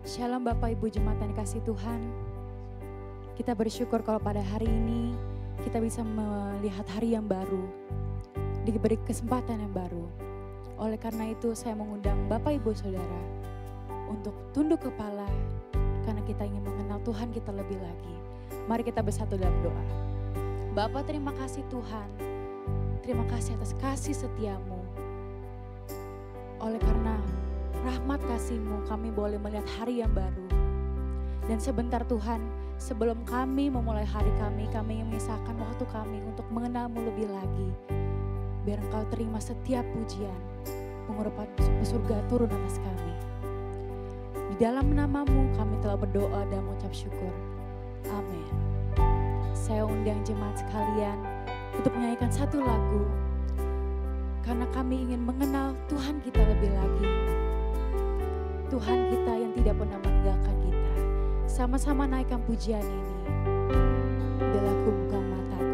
Shalom Bapak Ibu Jemaat yang dikasih Tuhan. Kita bersyukur kalau pada hari ini kita bisa melihat hari yang baru, diberi kesempatan yang baru. Oleh karena itu saya mengundang Bapak Ibu Saudara untuk tunduk kepala karena kita ingin mengenal Tuhan kita lebih lagi. Mari kita bersatu dalam doa. Bapa, terima kasih Tuhan. Terima kasih atas kasih setiamu. Oleh karena rahmat kasih-Mu kami boleh melihat hari yang baru. Dan sebentar Tuhan, sebelum kami memulai hari kami ingin mengisahkan waktu kami untuk mengenal-Mu lebih lagi. Biar Engkau terima setiap pujian, mengurapan surga turun atas kami. Di dalam nama-Mu kami telah berdoa dan mengucap syukur. Amin. Saya undang jemaat sekalian untuk menyanyikan satu lagu. Karena kami ingin mengenal Tuhan kita lebih lagi. Tuhan kita yang tidak pernah meninggalkan kita. Sama-sama naikkan pujian ini. Bila ku buka mataku.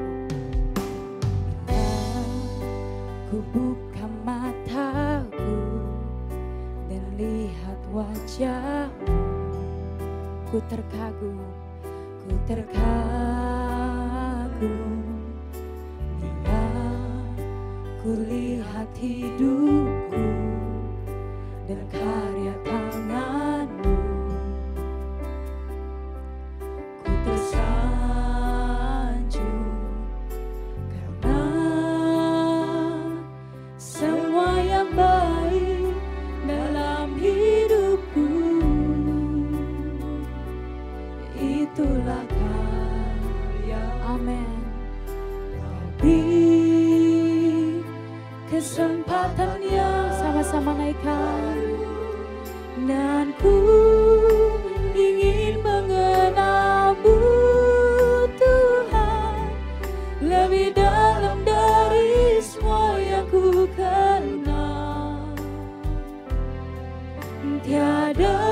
Bila ku buka mataku dan lihat wajahmu, ku terkagum, ku terkagum. Bila ku lihat hidupku dan karya tangan-Mu, ku tersanjung karena semua yang baik dalam hidupku, itulah karya. Amin. Beri kesempatan yang sama-sama naikkan. Dan ku ingin mengenal-Mu Tuhan lebih dalam dari semua yang ku kenal. Tiada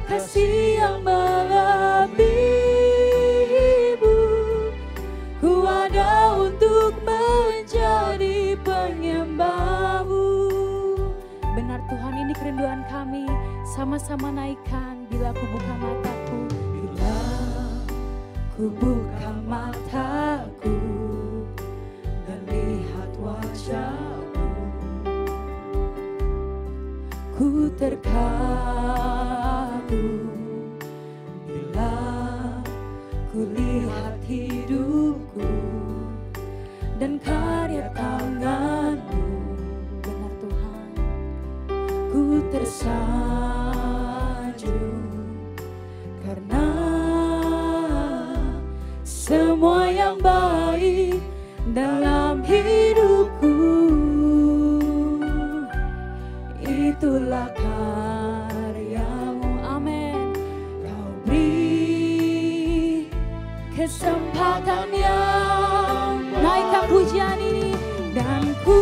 kasih yang melebihi-Mu, ku ada untuk menjadi penyembah-Mu. Benar Tuhan, ini kerinduan kami. Sama-sama naikkan. Bila ku buka mataku, bila ku buka mataku dan lihat wajah-Mu, ku terkagum. Bila ku lihat hidupku dan karya tangan-Mu, benar Tuhan, ku tersanjung karena semua yang baik dalam hidupku, itulah karya-Mu. Amin. Kau beri kesempatan yang naikkan pujian ini. Dan ku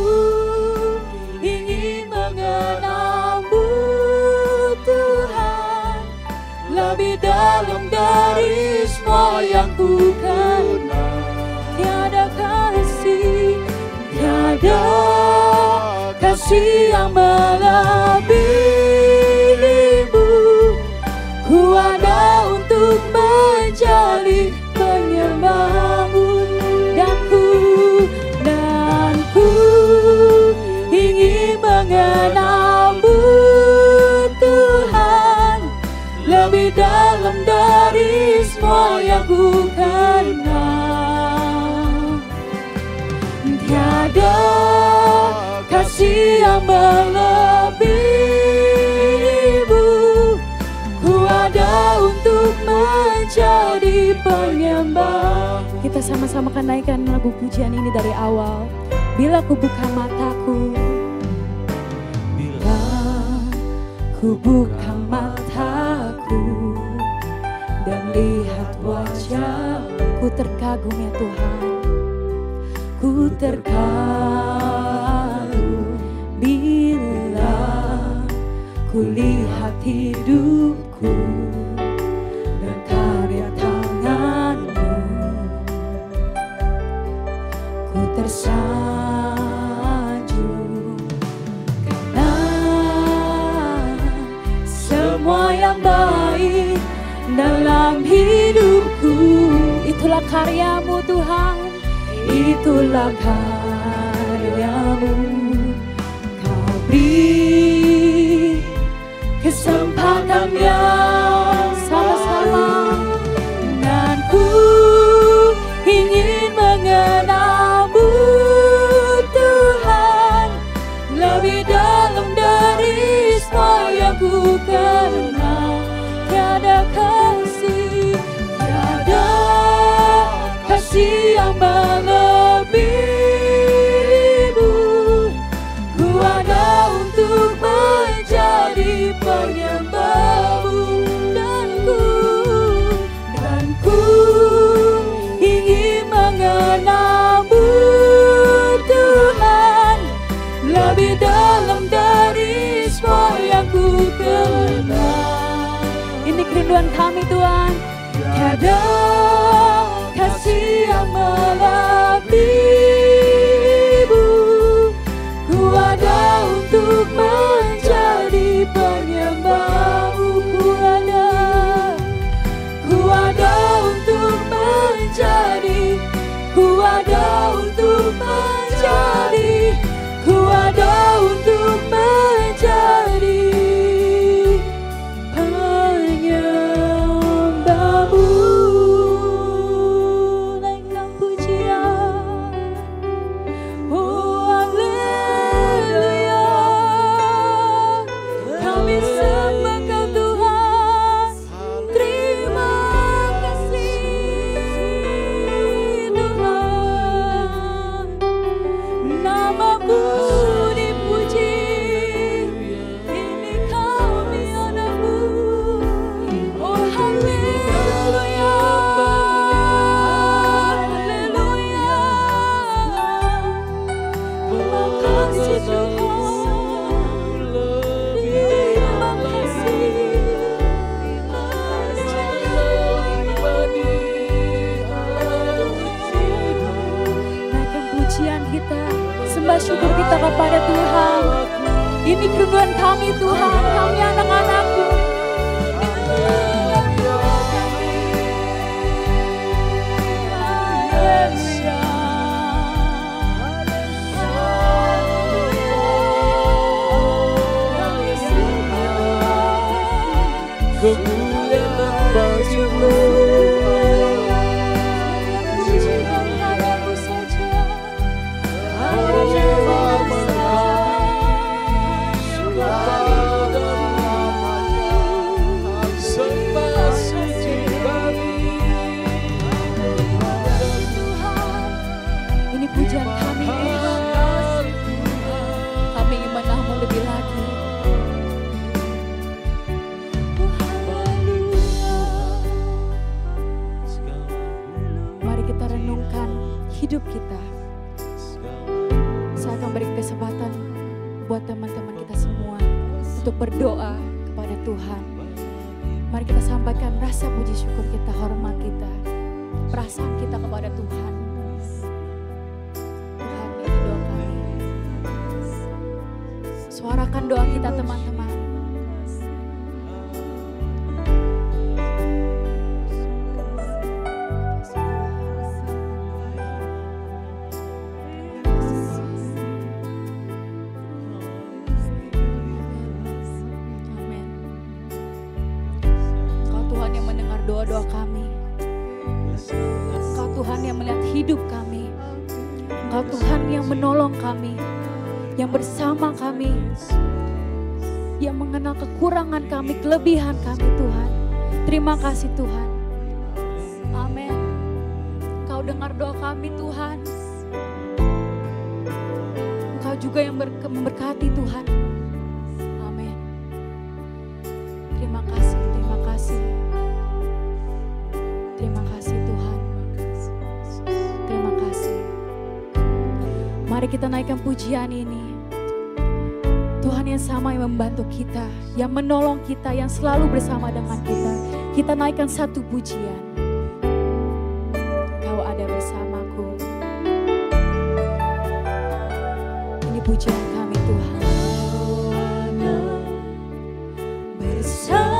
ingin mengenal-Mu Tuhan lebih dalam dari semua yang ku kenal. Tiada kasih, tiada kasih yang melebihi-Mu, ku ada untuk menjadi penyembah-Mu. Dan ku ingin mengenal-Mu Tuhan lebih dalam dari semua yang ku kenal. Tiada kasih yang melebihi-Mu, ku ada untuk menjadi penyembah. Kita sama-sama akan naikkan lagu pujian ini dari awal. Bila ku buka mataku, bila ku buka mataku dan lihat wajah-Mu, ku terkagum ya Tuhan, ku terkagum. Bila ku lihat hidupku dan karya tangan-Mu, ku tersanjung karena semua yang baik dalam hidupku. Itulah karyamu Tuhan, itulah karyamu. Kau beri kesempatan yang sama-sama, dan ku ingin mengenalmu Tuhan lebih dalam dari semua yang ku kenal. Tiada kasih yang melebihimu. Ku ada untuk menjadi penyembahmu, dan ku ingin mengenalmu Tuhan lebih dalam dari semua yang ku kenal. Ini kerinduan kami Tuhan. Tiada kasih yang melebihimu. Ku ada untuk menjadi penyembahmu. Ku ada untuk menjadi, ku ada untuk menjadi, ku ada untuk menjadi penyembahmu. Naikkan pujian, oh haleluya. Kami sembah Kau Tuhan. Terima kasih Tuhan. Namamu dipuji. Ini kami anakmu. Oh haleluya, haleluya. Terima kasih Tuhan. Terima kasih. Naikkan pujian kita, sembah syukur kita kepada Tuhan. Ini kerinduan kami Tuhan, kami anak-anakmu. Kemuliaan bagimu. Ini pujian kami Tuhan. Kami ingin mengenalmu lebih lagi. Mari kita renungkan hidup kita. Saya akan beri kesempatan buat teman-teman kita semua untuk berdoa kepada Tuhan. Mari kita sampaikan rasa puji syukur kita, hormat kita, perasaan kita kepada Tuhan. Tuhan, ini doa kami. Suarakan doa kita teman-teman. Doa-doa kami. Engkau Tuhan yang melihat hidup kami. Engkau Tuhan yang menolong kami, yang bersama kami, yang mengenal kekurangan kami, kelebihan kami Tuhan. Terima kasih Tuhan. Amin. Engkau dengar doa kami Tuhan. Engkau juga yang memberkati Tuhan. Amin. Terima kasih, terima kasih. Terima kasih Tuhan. Terima kasih. Mari kita naikkan pujian ini. Tuhan yang sama yang membantu kita, yang menolong kita, yang selalu bersama dengan kita. Kita naikkan satu pujian. Kau ada bersamaku. Ini pujian kami Tuhan. Bersama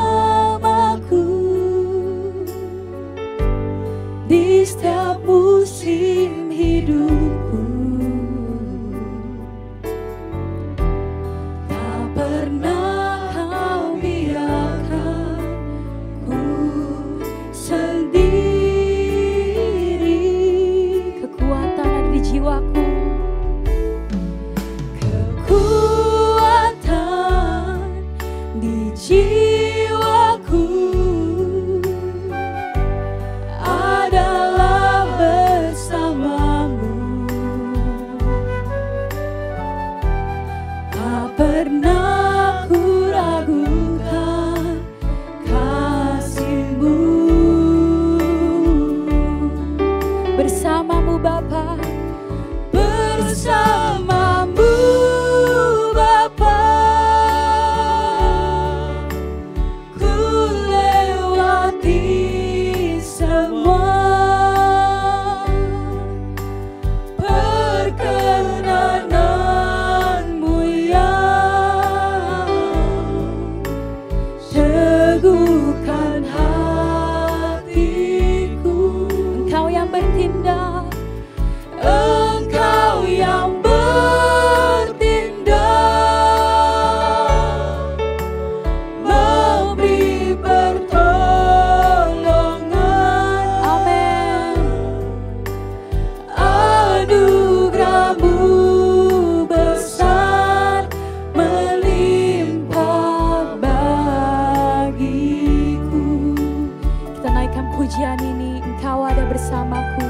bersamaku.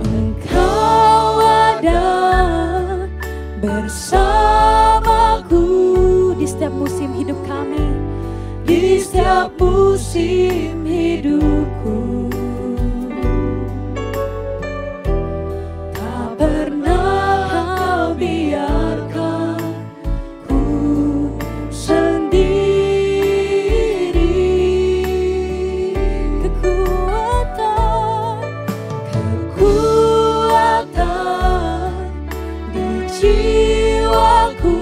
Engkau ada bersamaku di setiap musim hidup kami, di setiap musim hidupku. Tak pernah kau biarkan ku sendiri. Kekuatan di jiwaku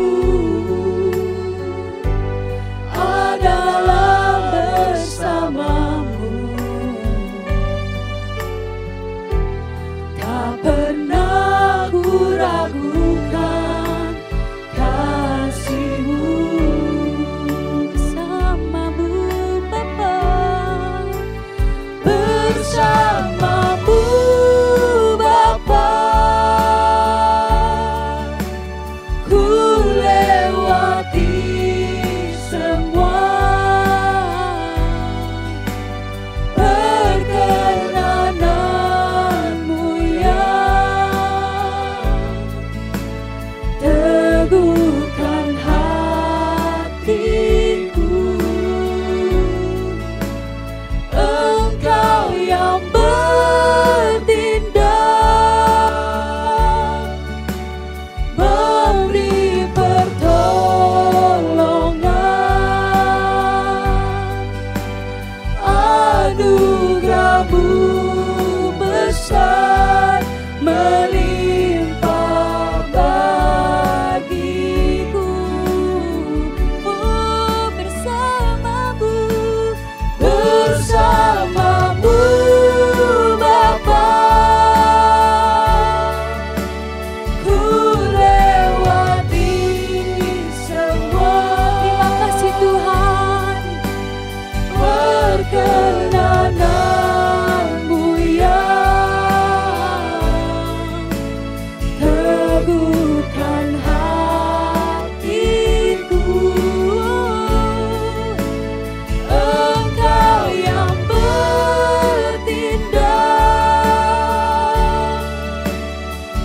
adalah bersamamu. Tak pernah ku ragukan kasih-Mu. Bersamamu Bapa, bersamamu Bapa, ku lewati semua perkenanan-Mu yang teguhkan hatiku. Engkau yang bertindak, memberi pertolongan. Anugerah-Mu besar melimpah bagiku. Oh, bersamamu, bersamamu Bapa, ku lewati semua. Terima kasih Tuhan, perkenanan-Mu yang teguhkan hatiku. Engkau yang bertindak,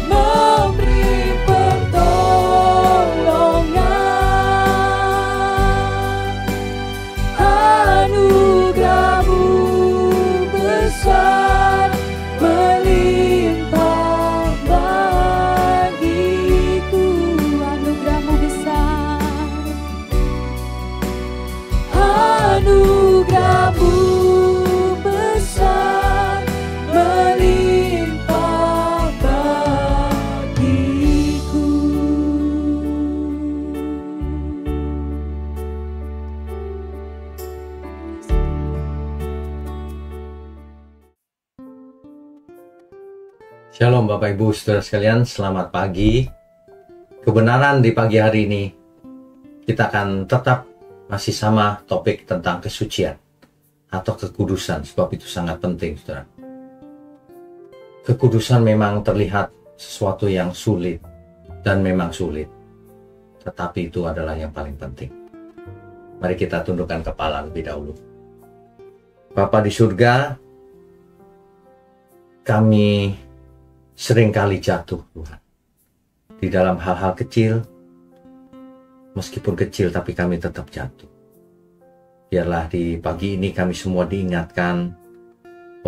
memberi pertolongan. Anugerah-Mu besar melimpah bagiku. Anugerah-Mu besar, anugerah-Mu besar melimpah bagiku. Shalom Bapak Ibu Saudara sekalian, selamat pagi. Kebenaran di pagi hari ini kita akan tetap masih sama topik tentang kesucian atau kekudusan, sebab itu sangat penting Saudara. Kekudusan memang terlihat sesuatu yang sulit dan memang sulit, tetapi itu adalah yang paling penting. Mari kita tundukkan kepala lebih dahulu. Bapa di surga, kami seringkali jatuh Tuhan di dalam hal-hal kecil. Meskipun kecil tapi kami tetap jatuh. Biarlah di pagi ini kami semua diingatkan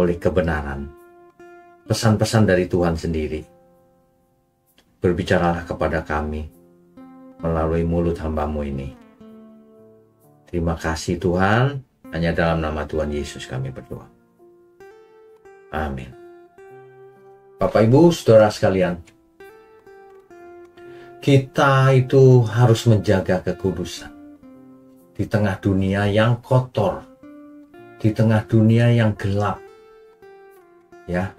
oleh kebenaran, pesan-pesan dari Tuhan sendiri. Berbicaralah kepada kami melalui mulut hamba-Mu ini. Terima kasih Tuhan, hanya dalam nama Tuhan Yesus kami berdoa. Amin. Bapak Ibu Saudara sekalian, kita itu harus menjaga kekudusan di tengah dunia yang kotor, di tengah dunia yang gelap. Ya,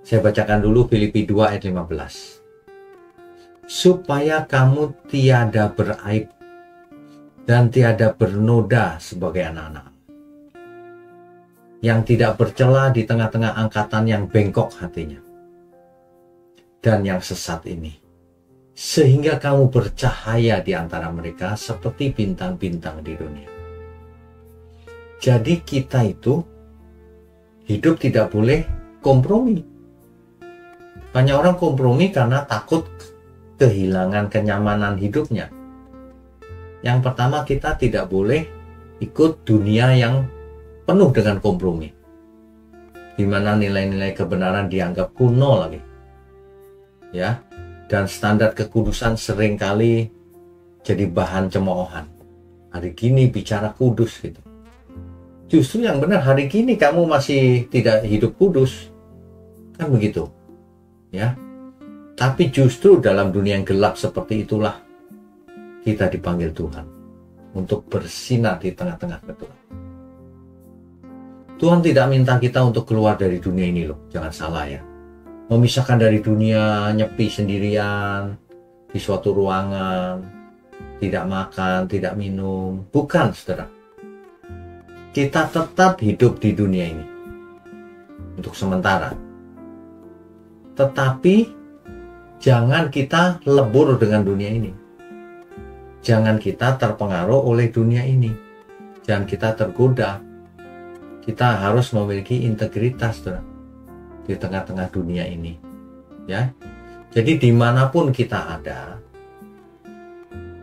saya bacakan dulu Filipi 2 ayat 15. Supaya kamu tiada beraib dan tiada bernoda sebagai anak-anak yang tidak bercela di tengah-tengah angkatan yang bengkok hatinya dan yang sesat ini, sehingga kamu bercahaya di antara mereka seperti bintang-bintang di dunia. Jadi kita itu hidup tidak boleh kompromi. Banyak orang kompromi karena takut kehilangan kenyamanan hidupnya. Yang pertama, kita tidak boleh ikut dunia yang penuh dengan kompromi, di mana nilai-nilai kebenaran dianggap kuno lagi, ya, dan standar kekudusan seringkali jadi bahan cemoohan. Hari gini bicara kudus gitu. Justru yang benar, hari gini kamu masih tidak hidup kudus, kan begitu, ya. Tapi justru dalam dunia yang gelap seperti itulah kita dipanggil Tuhan untuk bersinar di tengah-tengah kegelapan. Tuhan tidak minta kita untuk keluar dari dunia ini loh, jangan salah ya. Memisahkan dari dunia, nyepi sendirian di suatu ruangan, tidak makan, tidak minum. Bukan, saudara. Kita tetap hidup di dunia ini untuk sementara. Tetapi jangan kita lebur dengan dunia ini. Jangan kita terpengaruh oleh dunia ini. Jangan kita tergoda. Kita harus memiliki integritas, saudara, di tengah-tengah dunia ini, ya. Jadi dimanapun kita ada,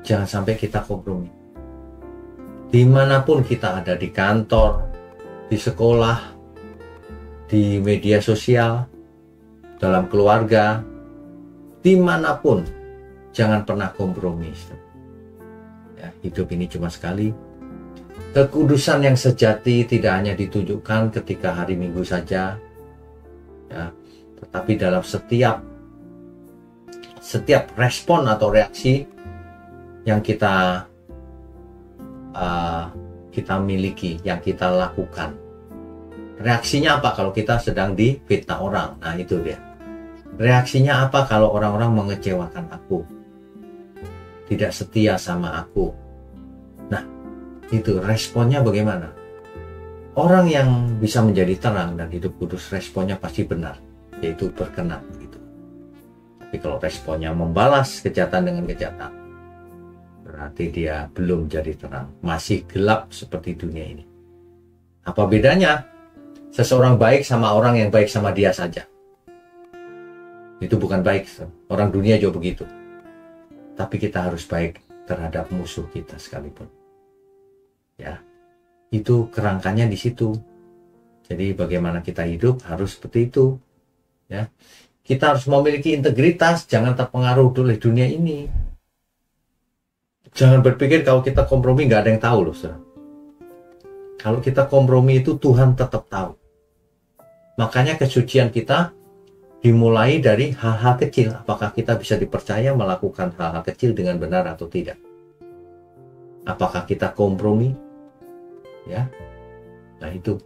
jangan sampai kita kompromi. Dimanapun kita ada, di kantor, di sekolah, di media sosial, dalam keluarga, dimanapun, jangan pernah kompromi. Ya, hidup ini cuma sekali. Kekudusan yang sejati tidak hanya ditunjukkan ketika hari Minggu saja, ya, tetapi dalam setiap respon atau reaksi yang kita miliki, yang kita lakukan. Reaksinya apa kalau kita sedang difitnah orang? Nah, itu dia. Reaksinya apa kalau orang-orang mengecewakan aku, tidak setia sama aku? Nah, itu responnya bagaimana? Orang yang bisa menjadi terang dan hidup kudus, responnya pasti benar, yaitu berkenan gitu. Tapi kalau responnya membalas kejahatan dengan kejahatan, berarti dia belum jadi terang, masih gelap seperti dunia ini. Apa bedanya seseorang baik sama orang yang baik sama dia saja? Itu bukan baik. Orang dunia juga begitu. Tapi kita harus baik terhadap musuh kita sekalipun. Ya, itu kerangkanya di situ. Jadi bagaimana kita hidup harus seperti itu. Ya, kita harus memiliki integritas, jangan terpengaruh oleh dunia ini. Jangan berpikir kalau kita kompromi nggak ada yang tahu loh, saudara. Kalau kita kompromi itu Tuhan tetap tahu. Makanya kesucian kita dimulai dari hal-hal kecil. Apakah kita bisa dipercaya melakukan hal-hal kecil dengan benar atau tidak? Apakah kita kompromi? Ya, nah itu.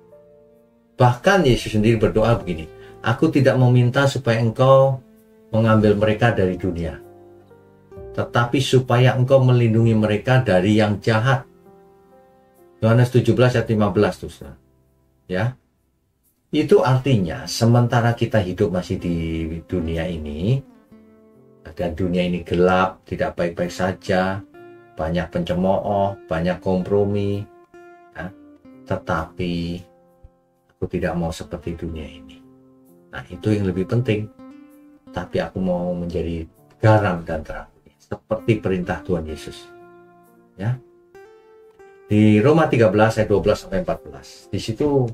Bahkan Yesus sendiri berdoa begini, aku tidak meminta supaya engkau mengambil mereka dari dunia, tetapi supaya engkau melindungi mereka dari yang jahat. Yohanes 17 ayat 15 tuh, ya. Itu artinya sementara kita hidup masih di dunia ini, dan dunia ini gelap, tidak baik-baik saja, banyak pencemooh, banyak kompromi, ya, tetapi aku tidak mau seperti dunia ini. Nah, itu yang lebih penting. Tapi aku mau menjadi garam dan terang, seperti perintah Tuhan Yesus. Ya. Di Roma 13 ayat 12-14, di situ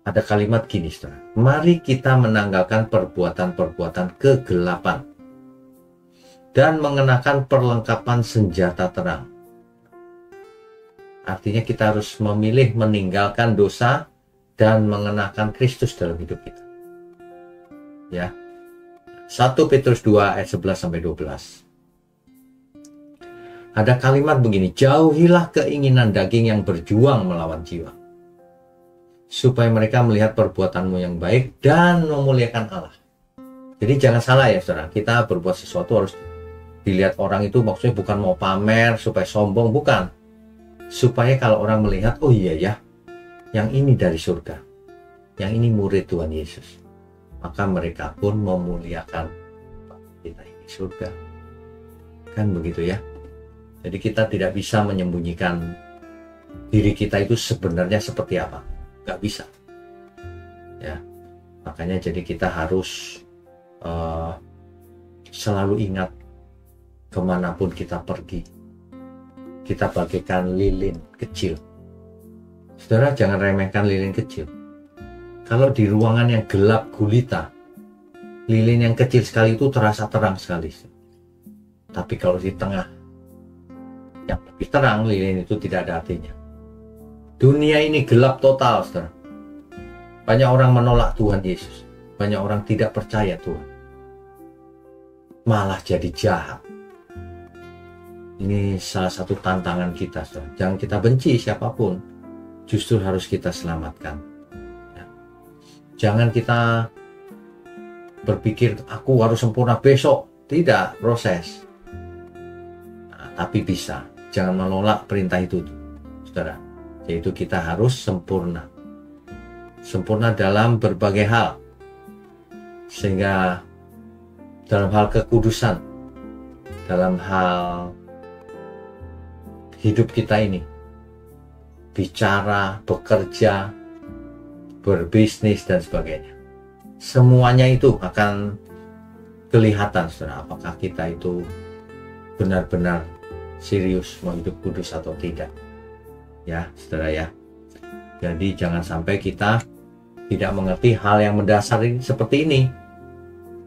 ada kalimat gini, saudara. Mari kita menanggalkan perbuatan-perbuatan kegelapan dan mengenakan perlengkapan senjata terang. Artinya kita harus memilih meninggalkan dosa dan mengenakan Kristus dalam hidup kita. Ya. 1 Petrus 2 ayat 11-12. Ada kalimat begini, jauhilah keinginan daging yang berjuang melawan jiwa, supaya mereka melihat perbuatanmu yang baik dan memuliakan Allah. Jadi jangan salah ya, saudara. Kita berbuat sesuatu harus dilihat orang itu, maksudnya bukan mau pamer supaya sombong, bukan. Supaya kalau orang melihat, oh iya ya, yang ini dari surga, yang ini murid Tuhan Yesus, maka mereka pun memuliakan kita ini surga. Kan begitu ya. Jadi kita tidak bisa menyembunyikan diri kita itu sebenarnya seperti apa. Gak bisa. Ya. Makanya jadi kita harus selalu ingat kemanapun kita pergi, kita bagaikan lilin kecil. Saudara, jangan remehkan lilin kecil. Kalau di ruangan yang gelap gulita, lilin yang kecil sekali itu terasa terang sekali. Tapi kalau di tengah yang lebih terang, lilin itu tidak ada artinya. Dunia ini gelap total, saudara. Banyak orang menolak Tuhan Yesus. Banyak orang tidak percaya Tuhan. Malah jadi jahat. Ini salah satu tantangan kita, saudara. Jangan kita benci siapapun. Justru harus kita selamatkan. Ya. Jangan kita berpikir, aku harus sempurna besok. Tidak, proses. Nah, tapi bisa. Jangan menolak perintah itu, saudara. Yaitu kita harus sempurna. Sempurna dalam berbagai hal. Sehingga dalam hal kekudusan, dalam hal hidup kita ini, bicara, bekerja, berbisnis, dan sebagainya, semuanya itu akan kelihatan, saudara, apakah kita itu benar-benar serius mau hidup kudus atau tidak. Ya, saudara ya. Jadi jangan sampai kita tidak mengerti hal yang mendasar seperti ini.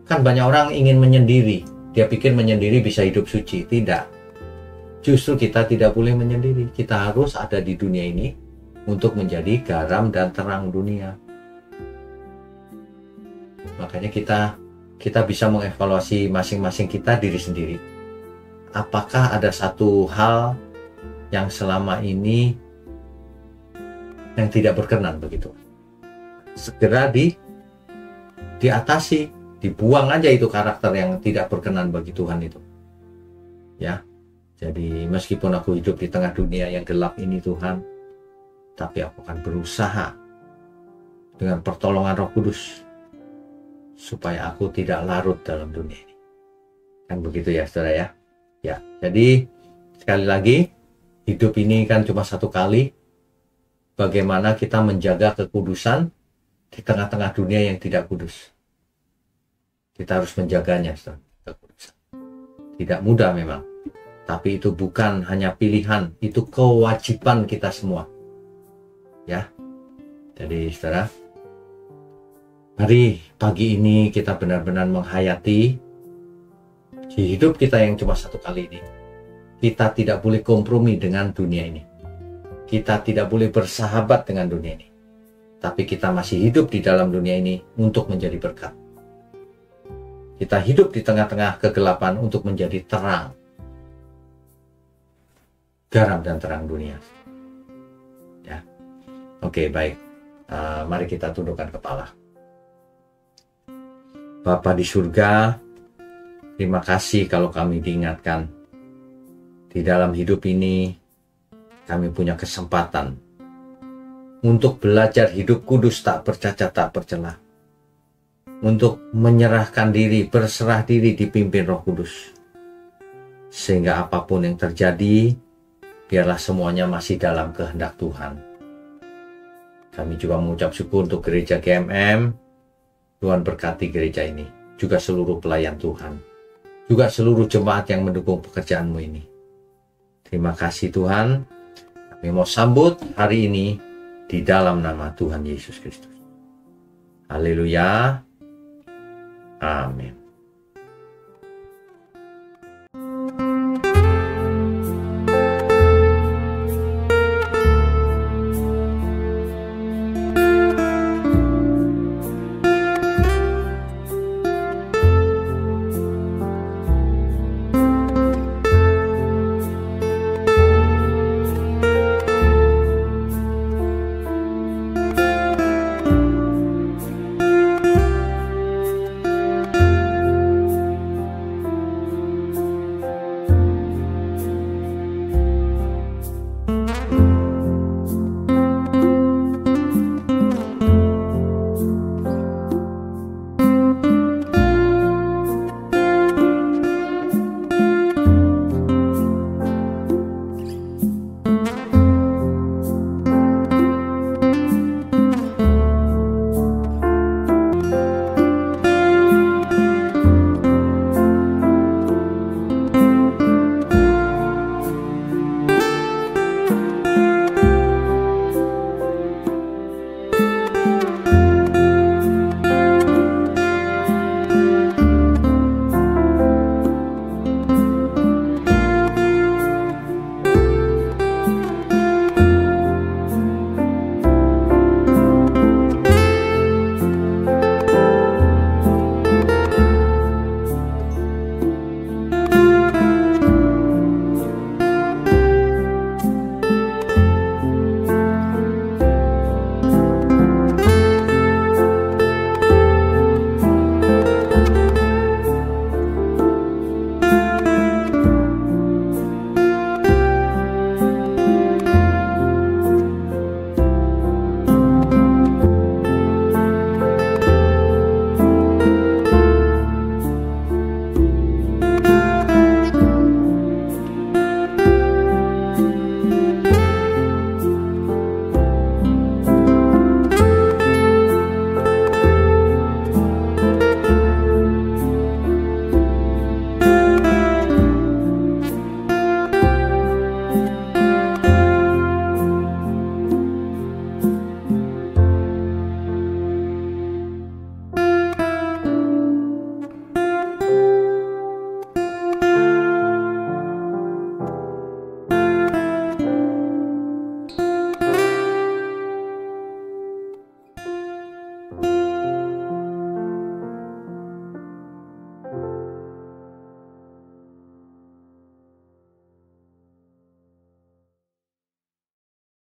Kan banyak orang ingin menyendiri. Dia pikir menyendiri bisa hidup suci. Tidak. Justru kita tidak boleh menyendiri. Kita harus ada di dunia ini untuk menjadi garam dan terang dunia. Makanya kita bisa mengevaluasi masing-masing kita diri sendiri. Apakah ada satu hal yang selama ini yang tidak berkenan begitu? Segera diatasi, dibuang aja itu karakter yang tidak berkenan bagi Tuhan itu. Ya. Jadi meskipun aku hidup di tengah dunia yang gelap ini Tuhan, tapi aku akan berusaha dengan pertolongan Roh Kudus supaya aku tidak larut dalam dunia ini. Kan begitu ya, saudara ya. Ya, jadi sekali lagi, hidup ini kan cuma satu kali. Bagaimana kita menjaga kekudusan di tengah-tengah dunia yang tidak kudus. Kita harus menjaganya, saudara, kekudusan. Tidak mudah memang, tapi itu bukan hanya pilihan, itu kewajiban kita semua. Ya, jadi saudara, mari pagi ini kita benar-benar menghayati hidup kita yang cuma satu kali ini. Kita tidak boleh kompromi dengan dunia ini. Kita tidak boleh bersahabat dengan dunia ini. Tapi kita masih hidup di dalam dunia ini untuk menjadi berkat. Kita hidup di tengah-tengah kegelapan untuk menjadi terang. Garam dan terang dunia. Ya. Oke, baik. Mari kita tundukkan kepala. Bapa di surga, terima kasih kalau kami diingatkan. Di dalam hidup ini, kami punya kesempatan untuk belajar hidup kudus, tak bercacat, tak bercela. Untuk menyerahkan diri, berserah diri dipimpin Roh Kudus. Sehingga apapun yang terjadi, biarlah semuanya masih dalam kehendak Tuhan. Kami juga mengucap syukur untuk gereja GMM. Tuhan berkati gereja ini, juga seluruh pelayan Tuhan, juga seluruh jemaat yang mendukung pekerjaan-Mu ini. Terima kasih Tuhan. Kami mau sambut hari ini di dalam nama Tuhan Yesus Kristus. Haleluya. Amin.